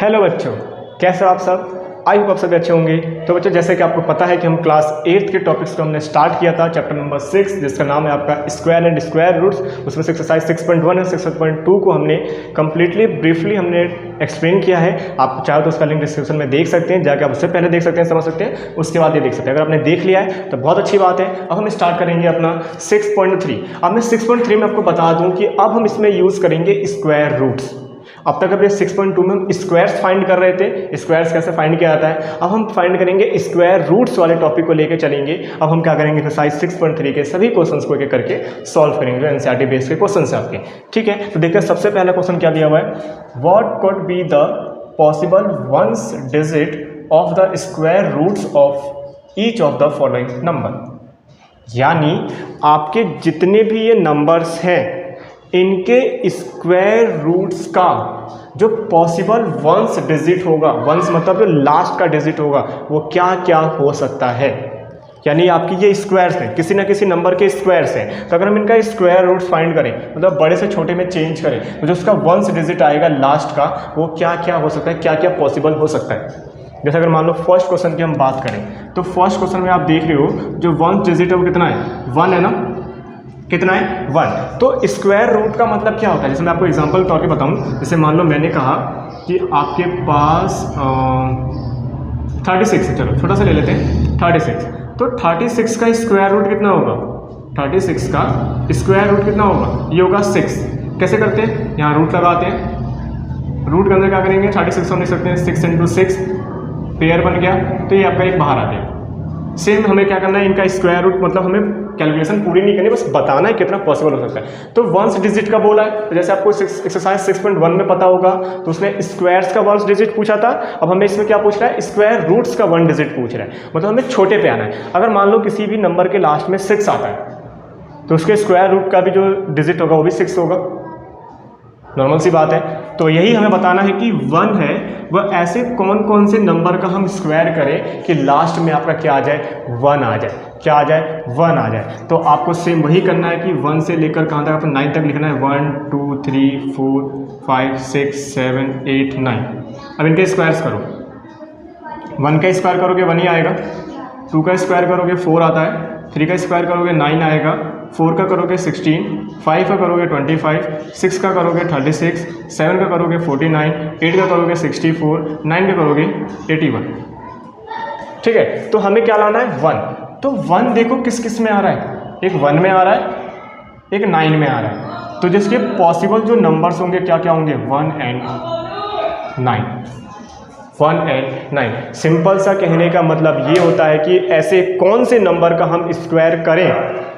Hello बच्चों, कैसे हो आप सब। आई होप आप सभी अच्छे होंगे। तो बच्चों, जैसे कि आपको पता है कि हम क्लास 8 के टॉपिक्स को हमने स्टार्ट किया था, चैप्टर नंबर 6 जिसका नाम है आपका स्क्वायर एंड स्क्वायर रूट्स। उसमें से एक्सरसाइज 6.1 और 6.2 को हमने कम्प्लीटली ब्रीफली हमने एक्सप्लेन किया है। आप चाहो तो उसका लिंक डिस्क्रिप्शन में देख सकते हैं, जाके आप उससे पहले देख सकते हैं, समझ सकते हैं, उसके बाद ये देख सकते हैं। अगर आपने देख लिया है तो बहुत अच्छी बात है। अब हम स्टार्ट करेंगे अपना 6.3। अब मैं 6.3 में आपको बता दूं कि अब हम इसमें यूज़ करेंगे स्क्वायर रूट्स। अब तक अपने 6.2 में हम स्क्वायर्स फाइंड कर रहे थे, स्क्वायर्स कैसे फाइंड किया जाता है। अब हम फाइंड करेंगे स्क्वायर रूट्स वाले टॉपिक को लेकर चलेंगे। अब हम क्या करेंगे, एक्सरसाइज 6.3 के सभी क्वेश्चंस को एक करके सॉल्व करेंगे, जो एनसीईआरटी बेस्ड के क्वेश्चंस है आपके। ठीक है, तो देखते हैं सबसे पहला क्वेश्चन क्या दिया हुआ है। What could be the possible ones digit of the square roots of each of the following number. यानी आपके जितने भी ये नंबर्स हैं इनके स्क्वायर रूट्स का जो पॉसिबल वंस डिजिट होगा, वंस मतलब जो लास्ट का डिजिट होगा, वो क्या क्या हो सकता है। यानी आपकी ये स्क्वायर्स हैं, किसी ना किसी नंबर के स्क्वायर्स हैं। तो अगर हम इनका स्क्वायर रूट्स फाइंड करें, मतलब बड़े से छोटे में चेंज करें, तो जो उसका वंस डिजिट आएगा लास्ट का, वो क्या क्या हो सकता है, क्या क्या पॉसिबल हो सकता है। जैसे अगर मान लो फर्स्ट क्वेश्चन की हम बात करें, तो फर्स्ट क्वेश्चन में आप देख रहे हो जो वंस डिजिट है वो कितना है, 1 है ना। कितना है, 1। तो स्क्वायर रूट का मतलब क्या होता है, जैसे मैं आपको एग्जांपल तौर पे बताऊं। जैसे मान लो मैंने कहा कि आपके पास 36 है, चलो छोटा सा ले लेते हैं 36। तो 36 का स्क्वायर रूट कितना होगा, 36 का स्क्वायर रूट कितना होगा, ये होगा 6। कैसे करते हैं, यहाँ रूट लगाते हैं, रूट के अंदर क्या करेंगे, 36 हम लिख सकते हैं 6 × 6, पेयर बन गया, तो ये आपका एक बाहर आ गया। सेम हमें क्या करना है, इनका स्क्वायर रूट मतलब हमें कैलकुलेशन पूरी नहीं करनी, बस बताना है कितना पॉसिबल हो सकता है। तो वंस डिजिट का बोला है, तो जैसे आपको एक्सरसाइज 6.1 में पता होगा, तो उसने स्क्वायर्स का वंस डिजिट पूछा था। अब हमें इसमें क्या पूछ रहा है, स्क्वायर रूट्स का 1 डिजिट पूछ रहा है, मतलब हमें छोटे पे आना है। अगर मान लो किसी भी नंबर के लास्ट में 6 आता है, तो उसके स्क्वायर रूट का भी जो डिजिट होगा वो भी 6 होगा, नॉर्मल सी बात है। तो यही हमें बताना है कि 1 है वह ऐसे कौन कौन से नंबर का हम स्क्वायर करें कि लास्ट में आपका क्या आ जाए, 1 आ जाए। क्या आ जाए, 1 आ जाए। तो आपको सेम वही करना है कि 1 से लेकर कहाँ तक, आपको 9 तक लिखना है। 1 2 3 4 5 6 7 8 9। अब इनके स्क्वायर्स करो। 1 का स्क्वायर करोगे 1 ही आएगा, 2 का स्क्वायर करोगे 4 आता है, 3 का स्क्वायर करोगे 9 आएगा, 4 का करोगे 16, 5 का करोगे 25, 6 का करोगे 36, 7 का करोगे 49, 8 का करोगे 64, 9 का करोगे 81। ठीक है, तो हमें क्या लाना है, 1। तो 1 देखो किस किस में आ रहा है, एक 1 में आ रहा है, एक 9 में आ रहा है। तो जिसके पॉसिबल जो नंबर्स होंगे क्या क्या होंगे, 1 and 9। 1 and 9। सिंपल सा कहने का मतलब ये होता है कि ऐसे कौन से नंबर का हम स्क्वायर करें,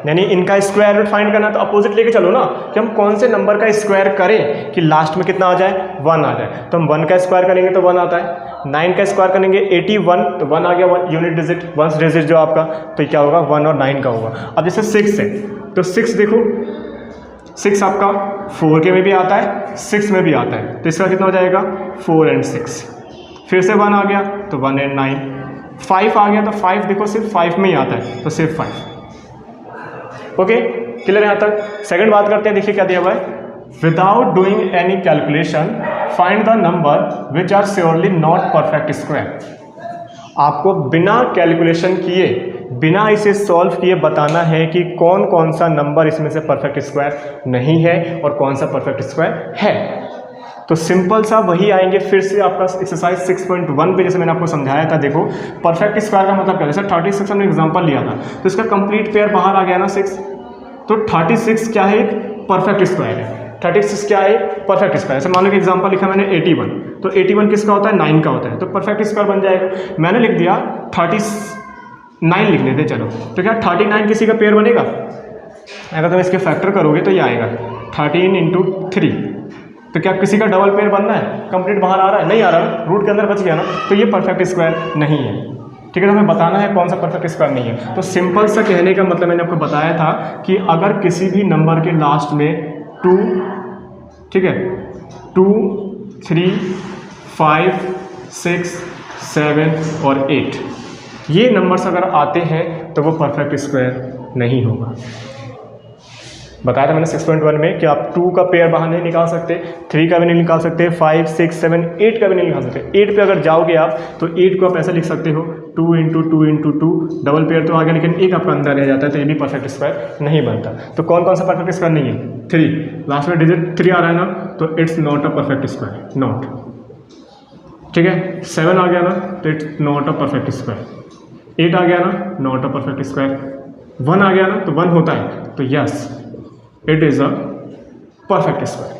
यानी इनका स्क्वायर रूट फाइंड करना, तो अपोजिट लेके चलो ना कि हम कौन से नंबर का स्क्वायर करें कि लास्ट में कितना आ जाए, 1 आ जाए। तो हम 1 का स्क्वायर करेंगे तो 1 आता है, 9 का स्क्वायर करेंगे 81, तो 1 आ गया, 1 यूनिट डिजिट, वंस डिजिट जो आपका, तो क्या होगा 1 और 9 का होगा। अब जैसे 6 है, तो 6 देखो, 6 आपका 4 के में भी आता है, 6 में भी आता है, तो इसका कितना हो जाएगा, 4 and 6। फिर से 1 आ गया तो 1 and 9। 5 आ गया तो 5 देखो सिर्फ 5 में ही आता है, तो सिर्फ 5। ओके, क्लियर यहाँ तक। सेकंड बात करते हैं, देखिए क्या दिया हुआ है। Without doing any calculation find the number which are surely not perfect square. आपको बिना कैलकुलेशन किए, बिना इसे सॉल्व किए बताना है कि कौन कौन सा नंबर इसमें से परफेक्ट स्क्वायर नहीं है और कौन सा परफेक्ट स्क्वायर है। तो सिंपल सा वही आएंगे फिर से आपका एक्सरसाइज 6.1 पे, जैसे मैंने आपको समझाया था। देखो परफेक्ट स्क्वायर का मतलब क्या है, जैसे 36 हमने एग्जांपल लिया था, तो इसका कंप्लीट पेयर बाहर आ गया ना 6। तो 36 क्या है, एक परफेक्ट स्क्वायर है। 36 क्या है, परफेक्ट स्क्वायर। जैसे मान लो कि एग्जांपल लिखा मैंने 81, तो 81 किसका होता है, 9 का होता है, तो परफेक्ट स्क्वायर बन जाएगा। मैंने लिख दिया 39 लिख लेते चलो, तो क्या 39 किसी का पेयर बनेगा। अगर तुम इसके फैक्टर करोगे तो ये आएगा 13 × 3, तो क्या किसी का डबल पेयर बनना है, कंप्लीट बाहर आ रहा है, नहीं आ रहा, रूट के अंदर बच गया ना, तो ये परफेक्ट स्क्वायर नहीं है। ठीक है, तो हमें बताना है कौन सा परफेक्ट स्क्वायर नहीं है। तो सिंपल सा कहने का मतलब मैंने आपको बताया था कि अगर किसी भी नंबर के लास्ट में 2, ठीक है, 2 3 5 6 7 और 8, ये नंबर्स अगर आते हैं तो वो परफेक्ट स्क्वायर नहीं होगा। बताया था मैंने 6.1 में कि आप 2 का पेयर बाहर नहीं निकाल सकते, 3 का भी नहीं निकाल सकते, 5, 6, 7, 8 का भी नहीं निकाल सकते। 8 पे अगर जाओगे आप तो 8 को आप ऐसा लिख सकते हो 2 × 2 × 2, डबल पेयर तो आ गया लेकिन एक आपका अंदर रह जाता है, तो ये भी परफेक्ट स्क्वायर नहीं बनता। तो कौन कौन सा परफेक्ट स्क्वायर नहीं है? 3, लास्ट में डिजिट 3 आ रहा है ना, तो it's not a perfect square, not. ठीक है, 7 आ गया ना तो it's not a perfect square, 8 आ गया ना नॉट अ परफेक्ट स्क्वायर, 1 आ गया ना तो 1 होता है, तो yes it is a perfect square.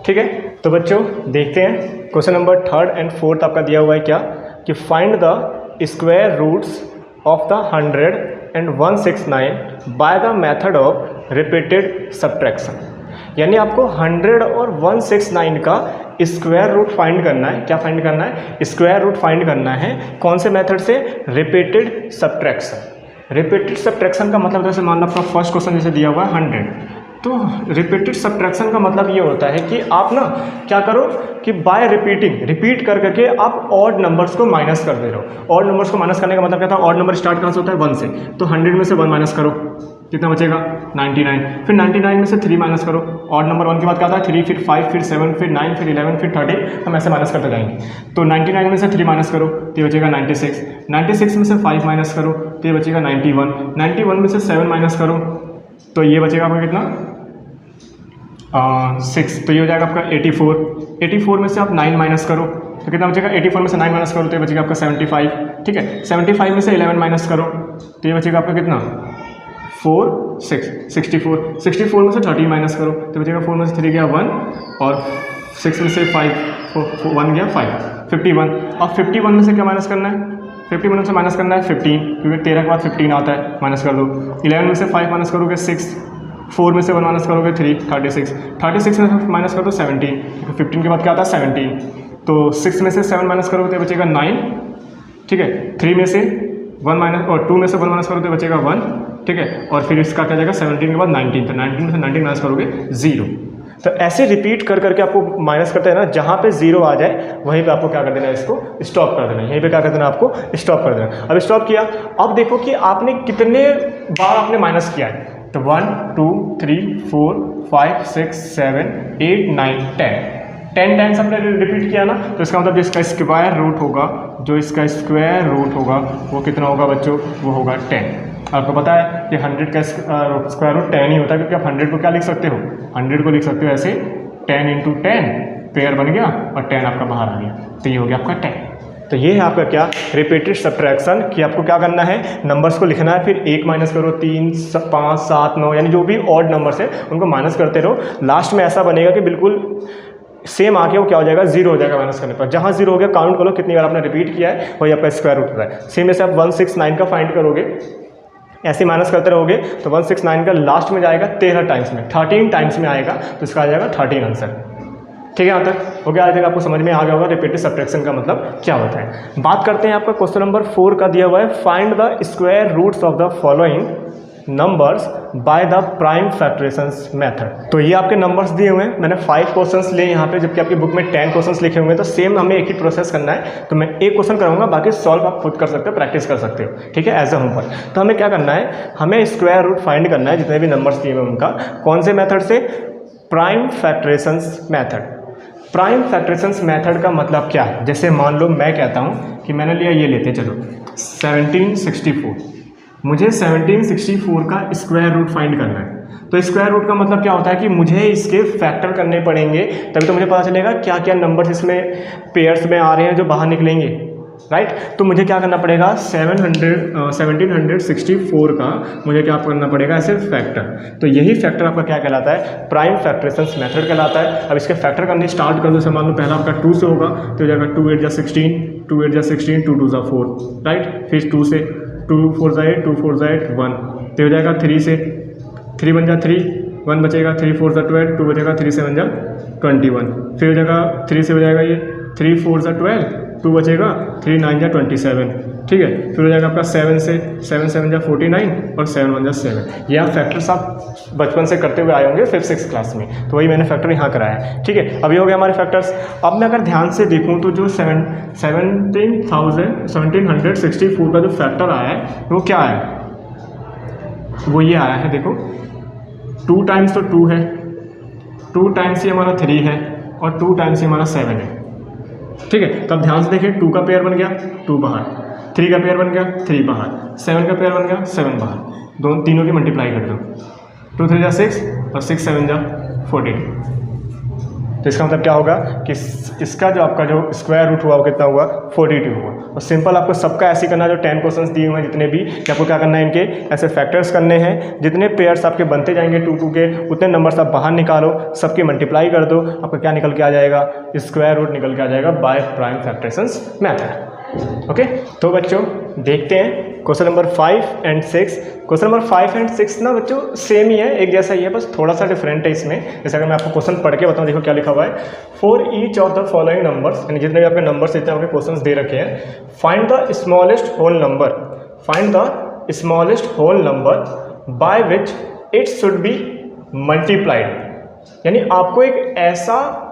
ठीक है, तो बच्चों देखते हैं question number 3rd and 4th आपका दिया हुआ है क्या, कि find the square roots of the 100 and 169 by the method of repeated subtraction. यानी आपको 100 और 169 का स्क्वायर रूट फाइंड करना है। क्या फाइंड करना है? स्क्वायर रूट फाइंड करना है। कौन से मेथड से? Repeated subtraction. रिपीटेड सब्ट्रैक्शन का मतलब जैसे मान लो आपका फर्स्ट क्वेश्चन जैसे दिया हुआ है 100, तो रिपीटेड सब्ट्रैक्शन का मतलब ये होता है कि आप ना क्या करो कि बाय रिपीट कर करके आप ऑड नंबर्स को माइनस कर दे रहे हो। ऑड नंबर्स को माइनस करने का मतलब क्या था? ऑड नंबर स्टार्ट कहाँ से होता है? 1 से, तो 100 में से 1 माइनस करो, कितना बचेगा? 99। फिर 99 में से 3 माइनस करो, ऑड नंबर 1 के बाद क्या आता है? 3, फिर 5, फिर 7, फिर 9, फिर 11, फिर 13, हम ऐसे माइनस करते जाएंगे। तो 99 में से 3 माइनस करो तो ये बचेगा 96, 96 में से 5 माइनस करो तो ये बचेगा 91, 91 में से 7 माइनस करो तो ये बचेगा आपका कितना? 6, तो ये हो जाएगा आपका 84, 84 में से आप 9 माइनस करो तो कितना बचेगा? 84 में से 9 माइनस करो तो ये बचेगा आपका 75। ठीक है, 75 में से 11 माइनस करो तो ये बचेगा आपका कितना? 4, 6, 64, 64 में से 13 माइनस करो तो बचेगा 4 में से 3 गया 1 और 6 में से 5 1 गया 5, 51। अब 51 में से क्या माइनस करना है? 51 में से माइनस करना है 15, क्योंकि 13 के बाद 15 आता है, माइनस कर दो। 11 में से 5 माइनस करोगे 6, 4 में से 1 माइनस करोगे 3, 36, 36 में से माइनस कर दो 17, क्योंकि 15 के बाद क्या आता है? 17, तो 6 में से 7 माइनस करोगे तो बचेगा 9। ठीक है, 3 में से 1 माइनस और 2 में से 1 माइनस करोगे तो बचेगा 1। ठीक है, और फिर इसका क्या जाएगा? 17 के बाद 19, तो 19 में से 19 माइनस करोगे 0। तो ऐसे रिपीट कर करके आपको माइनस करते हैं ना, जहाँ पे 0 आ जाए वहीं पे आपको क्या कर देना है? इसको स्टॉप कर देना है। यहीं पे क्या कर देना? आपको स्टॉप कर देना। अब स्टॉप किया, अब देखो कि आपने कितने बार आपने माइनस किया है। तो 1, 2, 3, 4, 5, 6, 7, 8, 9, 10 टाइम्स आपने रिपीट किया ना, तो इसका मतलब जो इसका स्क्वायर रूट होगा, जो इसका स्क्वायर रूट होगा वो कितना होगा बच्चों? वो होगा 10। आपको पता है कि 100 का स्क्वायर रूट 10 ही होता है, क्योंकि आप 100 को क्या लिख सकते हो? 100 को लिख सकते हो ऐसे 10 × 10, पेयर बन गया और 10 आपका बाहर आ गया, तो ये हो गया आपका 10। तो ये है आपका क्या? Repeated subtraction. कि आपको क्या करना है? नंबर्स को लिखना है, फिर 1 माइनस करो, 3, 5, 7, 9, यानी जो भी ऑड नंबर्स है उनको माइनस करते रहो। लास्ट में ऐसा बनेगा कि बिल्कुल सेम आके वो क्या हो जाएगा? 0 हो जाएगा माइनस करने पर। जहाँ 0 हो गया काउंट करो कितनी बार आपने रिपीट किया है, वही आपका स्क्वायर रूट होता है। सेम में से आप 169 का फाइंड करोगे, ऐसे माइनस करते रहोगे तो 169 का लास्ट में जाएगा 13 टाइम्स में, 13 टाइम्स में आएगा, तो इसका आ जाएगा 13 आंसर। ठीक है, यहाँ तक हो गया? आज तक आपको समझ में आ गया होगा रिपीटेड सब्ट्रैक्शन का मतलब क्या होता है। बात करते हैं आपका क्वेश्चन नंबर 4 का दिया हुआ है, find the square roots of the following numbers by the prime factorization method. तो ये आपके नंबर्स दिए हुए हैं, मैंने 5 क्वेश्चंस लिए यहाँ पे, जबकि आपकी बुक में 10 क्वेश्चंस लिखे हुए हैं। तो सेम हमें एक ही प्रोसेस करना है, तो मैं एक क्वेश्चन कराऊंगा, बाकी सॉल्व आप खुद कर सकते हो, प्रैक्टिस कर सकते हो। ठीक है, एज अ होमवर्क। तो हमें क्या करना है? हमें स्क्वायर रूट फाइंड करना है जितने भी नंबर्स दिए हुए उनका। कौन से मेथड से? Prime factorization method. Prime factorization method का मतलब क्या है? जैसे मान लो मैं कहता हूँ कि मैंने लिया, ये लेते चलो 1764, मुझे 1764 का स्क्वायर रूट फाइंड करना है। तो स्क्वायर रूट का मतलब क्या होता है कि मुझे इसके फैक्टर करने पड़ेंगे, तभी तो मुझे पता चलेगा क्या क्या नंबर्स इसमें पेयर्स में आ रहे हैं जो बाहर निकलेंगे, राइट। तो मुझे क्या करना पड़ेगा? 1764 का मुझे क्या करना पड़ेगा ऐसे फैक्टर। तो यही फैक्टर आपका क्या कहलाता है? प्राइम फैक्टराइजेशन मेथड कहलाता है। अब इसके फैक्टर करने स्टार्ट कर दो। मान लो पहला आपका 2 से होगा तो हो जाएगा 2 8 जा 16, 2 8 जा 16, 2 2 जा 4, राइट। फिर 2 से 2 4 जा 8, 2 4 जा 8, 1, तो हो जाएगा 3 से 3 1 जा 3, 1 बचेगा, 3 4 जा 12, 2 बचेगा, 3 7 जा 21, फिर हो जाएगा 3 से हो जाएगा ये 3 4 जा 12, 2 बचेगा, 3 9 जा 27, ठीक है। फिर हो जाएगा आपका 7 से 7 7 जा 49 और 7 1 जा 7। ये आप फैक्टर्स आप बचपन से करते हुए आए होंगे 5th 6th क्लास में, तो वही मैंने फैक्टर यहाँ कराया है, ठीक है। अभी हो गया हमारे फैक्टर्स। अब मैं अगर ध्यान से देखूँ तो जो 1764 का जो फैक्टर आया है वो क्या है? वो ये आया है, देखो 2 टाइम्स तो 2 है, 2 टाइम्स ये हमारा 3 है और 2 टाइम्स ये हमारा 7 है। ठीक है, तो अब ध्यान से देखिए, 2 का पेयर बन गया 2 बाहर, 3 का पेयर बन गया 3 बाहर, 7 का पेयर बन गया 7 बाहर, दोनों तीनों की मल्टीप्लाई कर दो, 2 3 जा 6 और 6 7 जा 42। तो इसका मतलब क्या होगा कि इसका जो आपका जो स्क्वायर रूट हुआ वो कितना हुआ 42 हुआ। और सिंपल आपको सबका ऐसे करना, जो 10 क्वेश्चंस दिए हुए हैं जितने भी, कि आपको क्या करना है, इनके ऐसे फैक्टर्स करने हैं, जितने पेयर्स आपके बनते जाएंगे 2 2 के उतने नंबर्स आप बाहर निकालो, सबकी मल्टीप्लाई कर दो, आपका क्या निकल के आ जाएगा, स्क्वायर रूट निकल के आ जाएगा by prime factorization method. Okay, तो बच्चों देखते हैं question number 5 and 6। Question number 5 and 6 ना बच्चों सेम ही है, एक जैसा ही है, बस थोड़ा सा डिफरेंट है इसमें। जैसे अगर मैं आपको क्वेश्चन पढ़ के बताऊँ, देखो क्या लिखा हुआ है, for each of the following numbers, यानी जितने भी आपके नंबर्स इतने आपके क्वेश्चन दे रखे हैं, find the smallest whole number, find the smallest whole number by which it should be multiplied. यानी आपको एक ऐसा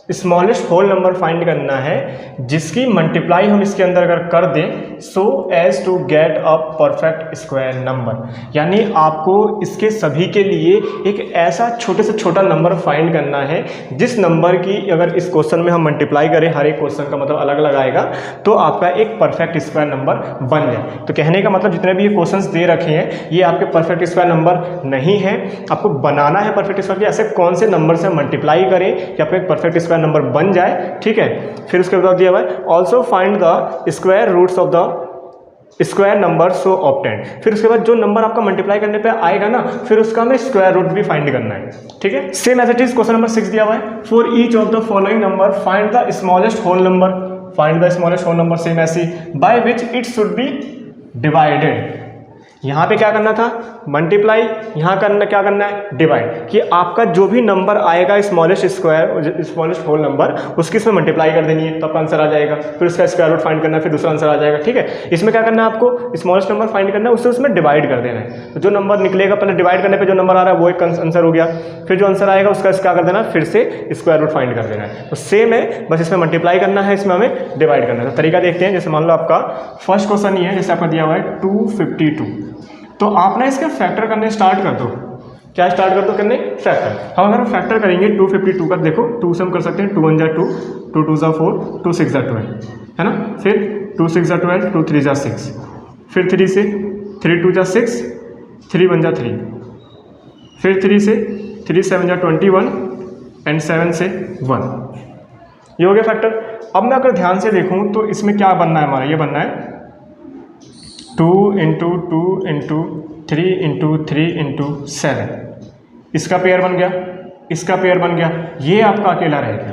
स्मॉलेस्ट होल नंबर फाइंड करना है जिसकी मल्टीप्लाई हम इसके अंदर अगर कर दें, so as to get a perfect square number. यानी आपको इसके सभी के लिए एक ऐसा छोटे से छोटा नंबर फाइंड करना है जिस नंबर की अगर इस क्वेश्चन में हम मल्टीप्लाई करें, हर एक क्वेश्चन का मतलब अलग अलग आएगा, तो आपका एक परफेक्ट स्क्वायर नंबर बन जाए। तो कहने का मतलब जितने भी ये क्वेश्चन दे रखे हैं ये आपके परफेक्ट स्क्वायर नंबर नहीं है, आपको बनाना है परफेक्ट स्क्वायर। ऐसे कौन से नंबर से मल्टीप्लाई करें कि आपका एक परफेक्ट स्क्वायर नंबर बन जाए। ठीक है, फिर उसके बाद दिया हुआ है also find the square roots of the square number so obtained. फिर उसके बाद जो नंबर आपका मल्टीप्लाई करने पे आएगा ना, फिर उसका हमें स्क्वायर रूट भी फाइंड करना है। ठीक है, same as it is question number 6 दिया हुआ है, for each of the following number find the smallest whole number, find the smallest whole number, same ऐसी, by which it should be divided. यहाँ पे क्या करना था, मल्टीप्लाई, यहाँ करना क्या करना है, डिवाइड, कि आपका जो भी नंबर आएगा smallest square smallest whole number, उसकी इसमें मल्टीप्लाई कर देनी है तो आपका आंसर आ जाएगा। फिर उसका स्क्वायर रूट फाइंड करना है, फिर दूसरा आंसर आ जाएगा। ठीक है, इसमें क्या करना है, आपको स्मॉलेस्ट नंबर फाइंड करना है, उससे उसमें डिवाइड कर देना है। तो जो नंबर निकलेगा पहले डिवाइड करने पर जो नंबर आ रहा है वो एक आंसर हो गया, फिर जो आंसर आएगा उसका क्या कर देना है, फिर से स्क्वायर रूट फाइंड कर देना है। तो सेम है, बस इसमें मल्टीप्लाई करना है, इसमें हमें डिवाइड करना है। तो तरीका देखते हैं, जैसे मान लो आपका फर्स्ट क्वेश्चन ये है, जैसे आपका दिया हुआ है 252, तो आप ना इसके फैक्टर करने स्टार्ट कर दो। क्या स्टार्ट कर दो करने, फैक्टर। हम अगर फैक्टर करेंगे 252 का, देखो 2 से हम कर सकते हैं, 2 1 जा 2, 2 2 जा 4, 2 6 जा 12, है ना। फिर 2 6 जा 12, 2 3 जा 6, फिर 3 से 3 2 जा 6, 3 1 जा 3, फिर 3 से 3 7 जा 21 एंड 7 से 1। ये हो गया फैक्टर। अब मैं अगर ध्यान से देखूँ तो इसमें क्या बनना है, हमारा ये बनना है 2 इंटू 2 इंटू 3 इंटू 3 इंटू 7, इसका पेयर बन गया, इसका पेयर बन गया, ये आपका अकेला रह गया।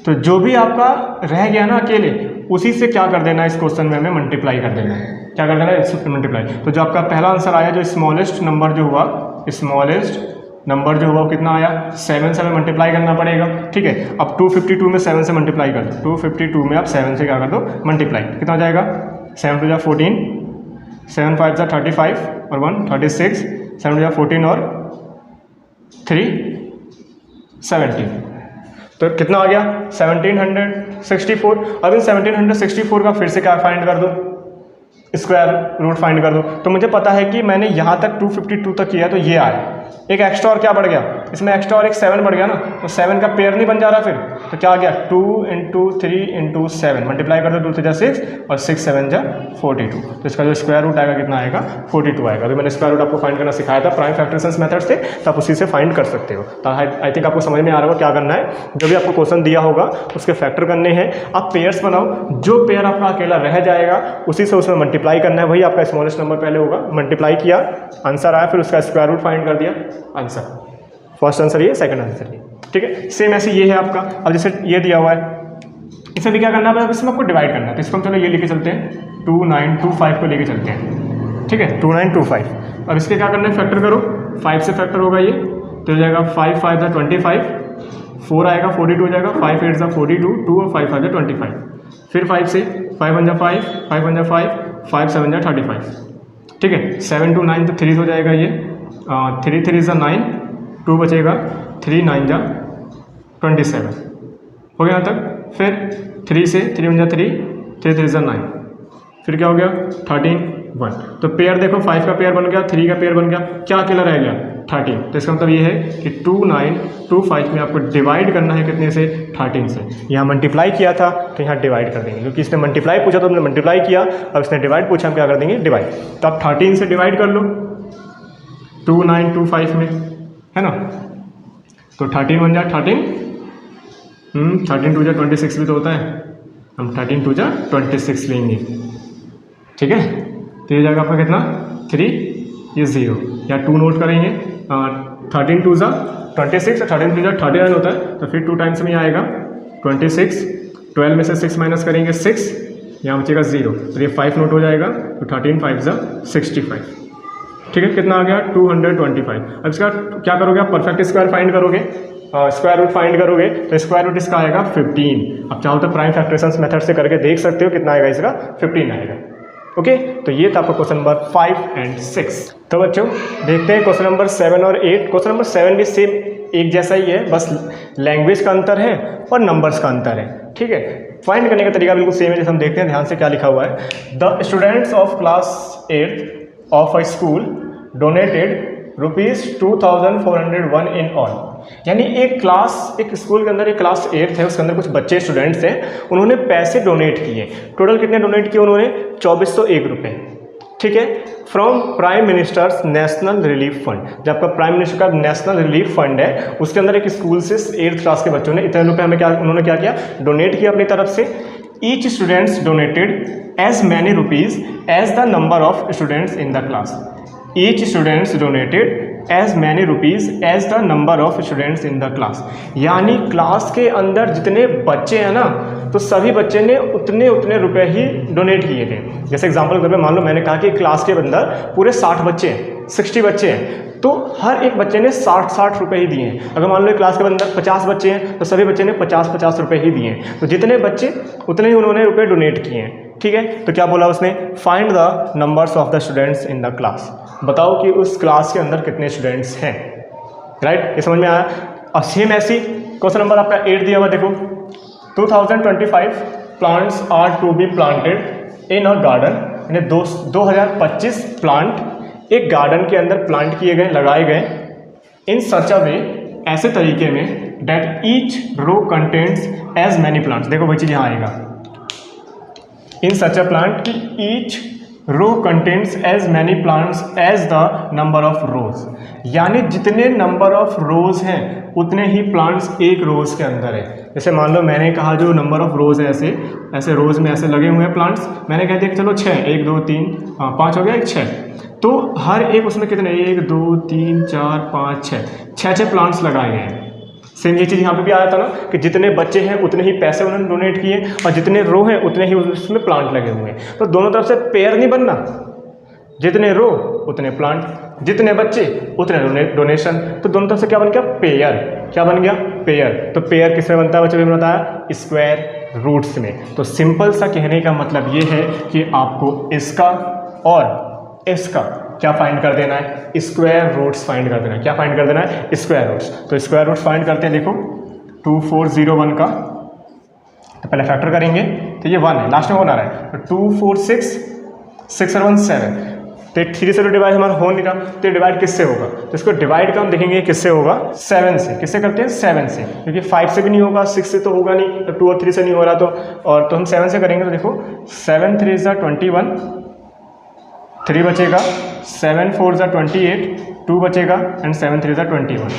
तो जो भी आपका रह गया ना अकेले, उसी से क्या कर देना है, इस क्वेश्चन में हमें मल्टीप्लाई कर देना है। क्या कर देना है, इससे मल्टीप्लाई। तो जो आपका पहला आंसर आया, जो स्मॉलेस्ट नंबर जो हुआ, स्मॉलेस्ट नंबर जो हुआ वो कितना आया, 7 से हमें मल्टीप्लाई करना पड़ेगा। ठीक है, अब 252 में 7 से मल्टीप्लाई कर दो, 252 में आप 7 से क्या कर दो, मल्टीप्लाई, कितना हो जाएगा, 7 2 जा 14, 7 5 जा 35 और 1 36, 7 जा 14 और 3 17, तो कितना आ गया 1764। अब इन 1764 का फिर से क्या फाइंड कर दो, स्क्वायर रूट फाइंड कर दो। तो मुझे पता है कि मैंने यहाँ तक 252 तक किया, तो ये आया, एक एक्स्ट्रा और क्या बढ़ गया इसमें, एक्स्ट्रा और एक 7 बढ़ गया ना, तो 7 का पेयर नहीं बन जा रहा फिर, तो क्या आ गया 2 इंटू 3 इंटू 7, मल्टीप्लाई कर दो, 2 3 जा 6 और 6 7 जा 42। तो इसका जो स्क्वायर रूट आएगा कितना आएगा, 42 आएगा। अभी मैंने स्क्वायर रूट आपको फाइंड करना सिखाया था प्राइम फैक्टराइजेशन मेथड से, तो आप उसी से फाइंड कर सकते हो। तो आई थिंक आपको समझ में आ रहा होगा क्या करना है। जो भी आपको क्वेश्चन दिया होगा उसके फैक्टर करने हैं, आप पेयर्स बनाओ, जो पेयर आपका अकेला रह जाएगा उसी से उसमें मल्टीप्लाई करना है, वही आपका स्मॉलेस्ट नंबर पहले होगा, मल्टीप्लाई किया, आंसर आया, फिर उसका स्क्वायर रूट फाइंड कर दिया, आंसर। फर्स्ट आंसर ये, सेकंड आंसर ये। ठीक है, सेम ऐसे ये है आपका। अब जैसे ये दिया हुआ है, इसमें भी क्या करना है, इसमें आपको डिवाइड करना है। तो इसको हम चलो ये लेके चलते हैं, 2925 को लेके चलते हैं। ठीक है, 2925। अब इसके क्या करना है, फैक्टर करो, 5 से फैक्टर होगा ये, तो हो जाएगा 5 5 जा 25, 4 आएगा 42 हो जाएगा, 5 8 जा 42, 2 और 5 5 जा 25, फिर 5 से 5 1 जा 5, 5 1 जा 5, 5 7 जा 35। ठीक है, 7 2 9 तो 3 हो जाएगा ये, 3 3 जा 9, 2 बचेगा, 3 9 जा 27 हो गया यहाँ तक। फिर 3 से 3 1 जा 3, 3 3 जा 9, फिर क्या हो गया 13 1। तो पेयर देखो, 5 का पेयर बन गया, 3 का पेयर बन गया, क्या अकेला रह गया, 13। तो इसका मतलब ये है कि 2925 में आपको डिवाइड करना है कितने से, 13 से। यहाँ मल्टीप्लाई किया था तो यहाँ डिवाइड कर देंगे, क्योंकि इसने मल्टीप्लाई पूछा तो हमने मल्टीप्लाई किया, अब इसने डिवाइड पूछा, हम क्या कर देंगे, डिवाइड। तो आप 13 से डिवाइड कर लो 2925 में, है ना। तो 13 बन जाए 13, 13 2 जा 26 भी तो होता है, हम 13 2 जा 26 लेंगे, ठीक है। तो ये जाएगा आपका कितना, 3, ये 0, या 2 नोट करेंगे। 13 2 जा 26 और 13 3 जा 39 होता है, तो फिर 2 टाइम्स में आएगा 26, 12 में से 6 माइनस करेंगे 6, यहाँ बचेगा 0, तो ये 5 नोट हो जाएगा, तो 13 5 जा 65, ठीक है। कितना आ गया, 225। अब इसका क्या करोगे आप, परफेक्ट स्क्वायर फाइंड करोगे, स्क्वायर रूट फाइंड करोगे, तो स्क्वायर रूट इसका आएगा 15। अब चाहो तो प्राइम फैक्टरेशंस मेथड से करके देख सकते हो कितना आएगा इसका, 15 आएगा। ओके, तो ये था आपका क्वेश्चन नंबर 5 और 6। तो बच्चों देखते हैं क्वेश्चन नंबर 7 और 8। क्वेश्चन नंबर 7 भी सेम एक जैसा ही है, बस लैंग्वेज का अंतर है और नंबर्स का अंतर है, ठीक है। फाइंड करने का तरीका बिल्कुल सेम है, जैसे हम देखते हैं ध्यान से क्या लिखा हुआ है। The students of class 8 of a school donated ₹2401 in all. यानी एक स्कूल के अंदर, एक क्लास 8 है, उसके अंदर कुछ बच्चे स्टूडेंट्स हैं, उन्होंने पैसे डोनेट किए। टोटल कितने डोनेट किए उन्होंने, 2401 रुपये, ठीक है। From prime ministers national relief fund, जब आपका प्राइम मिनिस्टर का नेशनल रिलीफ फंड है, उसके अंदर एक स्कूल से 8th क्लास के बच्चों ने इतने रुपये हमें उन्होंने क्या किया, डोनेट किया अपनी तरफ से। Each students donated as many rupees as the number of students in the class. Each students donated as many rupees as the number of students in the class। यानी क्लास के अंदर जितने बच्चे हैं ना, तो सभी बच्चे ने उतने रुपए ही डोनेट किए थे। जैसे एग्जांपल के तौर पे मान लो मैंने कहा कि क्लास के अंदर पूरे 60 बच्चे हैं, 60 बच्चे हैं, तो हर एक बच्चे ने 60 रुपये ही दिए हैं। अगर मान लो क्लास के अंदर 50 बच्चे हैं, तो सभी बच्चे ने 50 रुपये ही दिए हैं। तो जितने बच्चे उतने ही उन्होंने रुपये डोनेट किए हैं, ठीक है। तो क्या बोला उसने, find the numbers of the students in the class. बताओ कि उस क्लास के अंदर कितने स्टूडेंट्स हैं, राइट। ये समझ में आया। और सेम ऐसी क्वेश्चन नंबर आपका 8 दिया हुआ, देखो 2025 plants are to be planted in a garden. यानी 2025 प्लांट एक गार्डन के अंदर प्लांट किए गए, लगाए गए। इन सच अ वे, ऐसे तरीके में, that each row contents as many plants. देखो वही चीज़ यहाँ आएगा, इन सच अ प्लांट कि each row contents as many plants as the number of rows. यानी जितने नंबर ऑफ रोज हैं उतने ही प्लांट्स एक रोज के अंदर है। जैसे मान लो मैंने कहा जो नंबर ऑफ रोज है, ऐसे रोज में ऐसे लगे हुए हैं प्लांट्स, मैंने कह दिया कि चलो 6, 1 2 3 5 हो गया, 1 6, तो हर एक उसमें कितने, 1 2 3 4 5 6 प्लांट्स लगाए गए हैं। सेम ये चीज़ यहाँ पे भी आया था ना कि जितने बच्चे हैं उतने ही पैसे उन्होंने डोनेट किए, और जितने रो हैं उतने ही उसमें प्लांट लगे हुए हैं। तो दोनों तरफ से पेयर नहीं बनना, जितने रो उतने प्लांट, जितने बच्चे उतने डोनेशन। तो दोनों तरफ से क्या बन गया, पेयर। क्या बन गया, पेयर। तो पेयर किस में बनता है बच्चों, बनता है स्क्वायर रूट्स में। तो सिंपल सा कहने का मतलब ये है कि आपको इसका और इसका क्या फाइंड कर देना है, स्क्वायर रूट्स फाइंड कर देना है। क्या फाइंड कर देना है, स्क्वायर रूट्स। तो स्क्वायर रूट्स फाइंड करते हैं, देखो 2401 का, तो पहले फैक्टर करेंगे, तो ये 1 है, लास्ट में 1 आ रहा है, तो 2 4 6 6 और 1 7। तो 3 से तो डिवाइड हमारा हो नहीं रहा, तो डिवाइड किससे होगा, तो इसको डिवाइड का हम देखेंगे किससे होगा, 7 से। किससे करते हैं, 7 से, क्योंकि 5 से भी नहीं होगा, 6 से तो होगा नहीं, तो 2 और 3 से नहीं हो रहा, तो हम 7 से करेंगे। तो देखो 7 3 × 21, 3 बचेगा, 7 4 × 28, 2 बचेगा, एंड 7 3 × 21,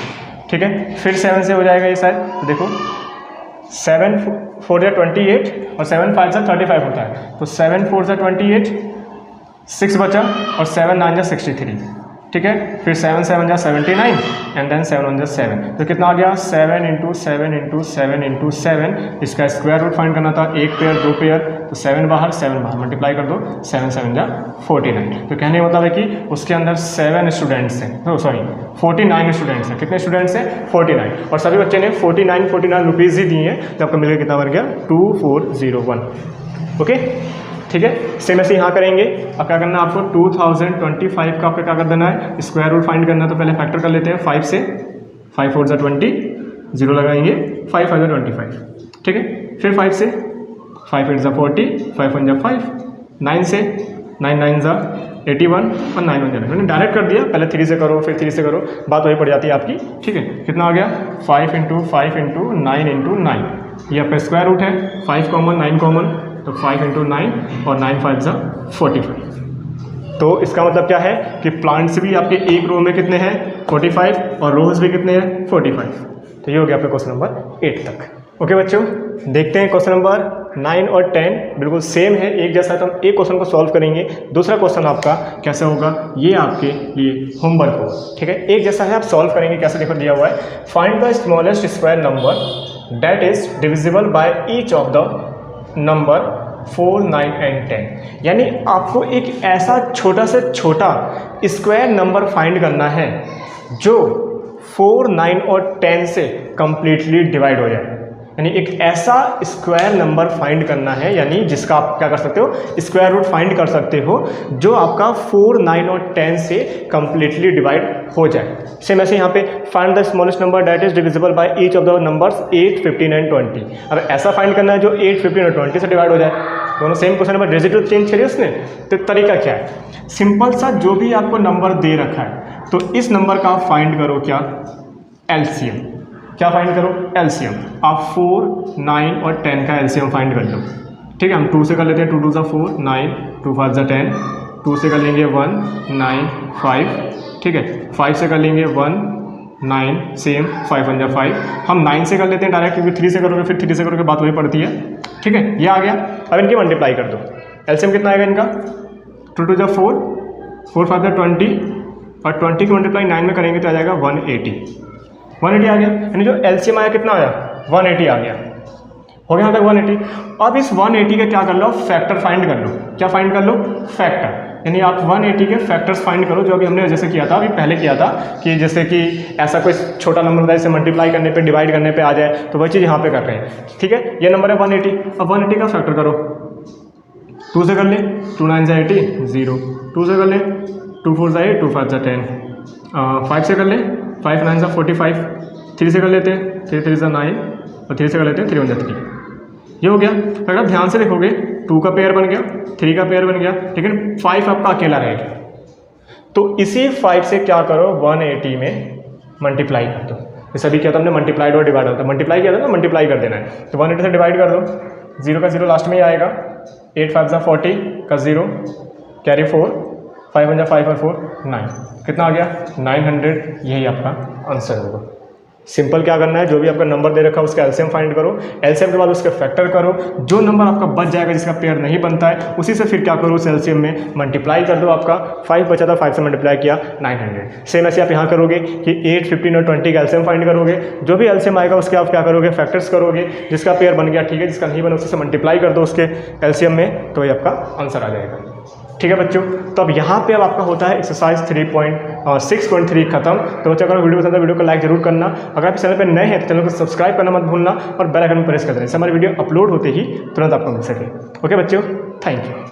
ठीक है। फिर 7 से हो जाएगा ये शायद, तो देखो 7 4 × 28 और 7 5 × 35 होता है, तो 7 4 × 28, 6 बचा, और 7 9 × 63, ठीक है। फिर 7 7 × 79, एंड देन 7 1 × 7, तो कितना आ गया, 7 × 7 × 7 × 7। इसका स्क्वायर रूट फाइंड करना था, 1 पेयर 2 पेयर, तो 7 बाहर मल्टीप्लाई कर दो, 7 7 × 49। तो कहने का मतलब है कि उसके अंदर 7 स्टूडेंट्स हैं, 49 स्टूडेंट्स हैं। कितने स्टूडेंट्स हैं, 49, और सभी बच्चे ने 49 रुपीज़ ही दिए हैं, तो आपका मिलेगा कितना बन गया, 2401। ओके, ठीक है। सेम ऐसे यहाँ करेंगे। अब क्या करना है आपको, 2025 का आपको क्या कर देना है, स्क्वायर रूट फाइंड करना है। तो पहले फैक्टर कर लेते हैं 5 से, 5 4 × 20, 0 लगाएंगे, 5 5 × 25, ठीक है। फिर 5 से, 5 8 × 40, 5 1 × 5, 9 से, 9 9 × 81 और 9 बन जाएगा। मैंने डायरेक्ट कर दिया, पहले 3 से करो फिर 3 से करो, बात वही पड़ जाती है आपकी। ठीक है, कितना आ गया 5 × 5 × 9 × 9, ये आपका स्क्वायर रूट है, 5 कॉमन 9 कॉमन, तो 5 × 9 और 9 5 45। तो इसका मतलब क्या है कि प्लांट्स भी आपके एक रो में कितने हैं 45 और रोज भी कितने हैं 45। तो ये हो गया आपका क्वेश्चन नंबर 8 तक। ओके बच्चों, देखते हैं क्वेश्चन नंबर 9 और 10 बिल्कुल सेम है, एक जैसा है, तो हम एक क्वेश्चन को सॉल्व करेंगे, दूसरा क्वेश्चन आपका कैसे होगा ये आपके लिए होमवर्क होगा। ठीक है, एक जैसा है, आप सॉल्व करेंगे कैसे, देखो दिया हुआ है, find the smallest square number that is divisible by each of the number 4, 9 and 10। यानी आपको एक ऐसा छोटा से छोटा स्क्वायर नंबर फाइंड करना है जो 4, 9 और 10 से कंप्लीटली डिवाइड हो जाए। यानी एक ऐसा स्क्वायर नंबर फाइंड करना है, यानी जिसका आप क्या कर सकते हो स्क्वायर रूट फाइंड कर सकते हो, जो आपका 4, 9 और 10 से कंप्लीटली डिवाइड हो जाए। सेम ऐसे यहाँ पे find the smallest number that is divisible by each of the numbers 8, 15 and 20। अब ऐसा फाइंड करना है जो 8, 15 और 20 से डिवाइड हो जाए। दोनों same question number, residue change करिए उसने। तो तरीका क्या है, सिंपल सा, जो भी आपको नंबर दे रखा है तो इस नंबर का आप फाइंड करो क्या एलसीएम। क्या फाइंड करो एलसीएम। आप 4, 9 और 10 का एलसीएम फाइंड कर लो। ठीक है, हम 2 से कर लेते हैं, 2 2 4, 9, 2 5 10, 2 से कर लेंगे 1, 9, 5। ठीक है, 5 से कर लेंगे 1, 9, सेम, 5 1 5। हम 9 से कर लेते हैं डायरेक्ट, क्योंकि 3 से करोगे फिर 3 से करोगे बात वही पड़ती है। ठीक है, ये आ गया। अब इनकी मल्टीप्लाई कर दो, एलसीएम कितना आएगा इनका 2 2 4, 4 5 20, और 20 की मल्टीप्लाई 9 में करेंगे तो आ जाएगा 180 आ गया। यानी जो एलसीएम आया कितना आया 180 आ गया। हो गया यहाँ तक 180। अब इस 180 का क्या कर लो फैक्टर फाइंड कर लो। क्या फाइंड कर लो फैक्टर, यानी आप 180 के फैक्टर्स फाइंड करो, जो अभी हमने जैसे किया था, अभी पहले किया था कि जैसे कि ऐसा कोई छोटा नंबर होता है इसे मल्टीप्लाई करने पे डिवाइड करने पे आ जाए, तो वही चीज़ यहाँ पे कर रहे हैं। ठीक है, ये नंबर है 180। अब 180 का फैक्टर करो, 2 से कर ले 2 9 80 0, 2 से कर ले 2 4 8, 2 5 10, 5 से कर ले 5 9 45, 3 से कर लेते हैं 3 3 9, और 3 से कर लेते हैं 3 1 3। ये हो गया। अगर आप ध्यान से देखोगे 2 का पेयर बन गया, 3 का पेयर बन गया, लेकिन 5 आपका अकेला रहेगा। तो इसी 5 से क्या करो 180 में मल्टीप्लाई कर दो। जैसे अभी क्या था हमने मल्टीप्लाइड और डिवाइड होता है, मल्टीप्लाई किया था ना, मल्टीप्लाई कर देना है। तो 180 से डिवाइड कर दो, 0 का 0 लास्ट में ही आएगा, 8 5 40 का 0 कैरी 4, 5 1 5 और 4 9, कितना आ गया 900। यही आपका आंसर होगा। सिंपल क्या करना है, जो भी आपका नंबर दे रखा है उसका एलसीएम फाइंड करो, एलसीएम के बाद उसके फैक्टर करो, जो नंबर आपका बच जाएगा जिसका पेयर नहीं बनता है उसी से फिर क्या करो उस एलसीएम में मल्टीप्लाई कर दो। आपका 5 बचा था, 5 से मल्टीप्लाई किया 900। सेम ऐसे आप यहाँ करोगे कि 8, 15 और 20 का एलसीएम फाइंड करोगे, जो भी एलसीएम आएगा उसके आप क्या करोगे फैक्टर्स करोगे, जिसका पेयर बन गया ठीक है, जिसका नहीं बना उसी से मल्टीप्लाई कर दो उसके एलसीएम में, तो ये आपका आंसर आ जाएगा। ठीक है बच्चों, तो अब यहाँ पे अब आपका होता है एक्सरसाइज 3.6.3 खत्म। तो बच्चों अगर वीडियो पसंद है वीडियो को लाइक जरूर करना, अगर आप इस चैनल पे नए हैं तो चैनल को सब्सक्राइब करना मत भूलना और बेल आइकन प्रेस कर देना, इससे हमारी वीडियो अपलोड होते ही तुरंत आपको मिल सके। ओके बच्चों, थैंक यू।